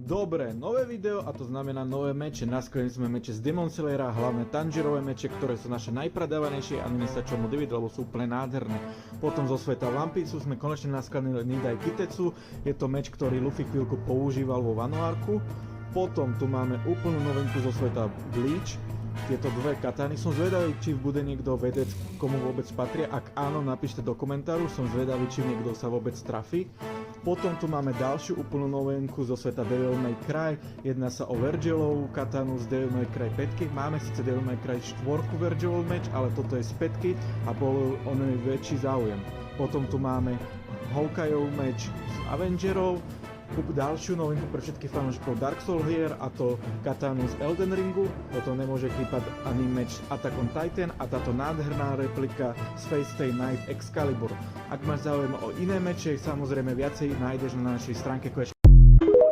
Dobre, nové video a to znamená nové meče. Naskladili sme meče z Demon Slayera, hlavne Tanjirové meče, ktoré sú naše najpredávanejšie animisačné modely, lebo sú úplne nádherné. Potom zo sveta One Piece sme konečne naskladili Nidai Kitetsu, je to meč, ktorý Luffy chvíľku používal vo Wano-arku. Potom tu máme úplnú novinku zo sveta Bleach, tieto dve katany. Som zvedavý, či bude niekto vedieť, komu vôbec patria. Ak áno, napíšte do komentáru, som zvedavý, či niekto sa vôbec trafí. Potom tu máme ďalšiu úplnú novenku zo sveta Devil May Cry. Jedná sa o Vergilovú katanu z Devil May Cry 5. Máme síce Devil May Cry 4 Vergilov meč, ale toto je z 5 a bol o nej väčší záujem. Potom tu máme Hawkeyeov meč z Avengerov. Ďalšiu novinku pre všetkých fanúšikov Dark Souls hier, a to katanu z Elden Ringu. Potom nemôže chýbať ani meč Attack on Titan a táto nádherná replika z Fate Stay Night Excalibur. Ak máš záujem o iné meče, samozrejme viacej nájdeš na našej stránke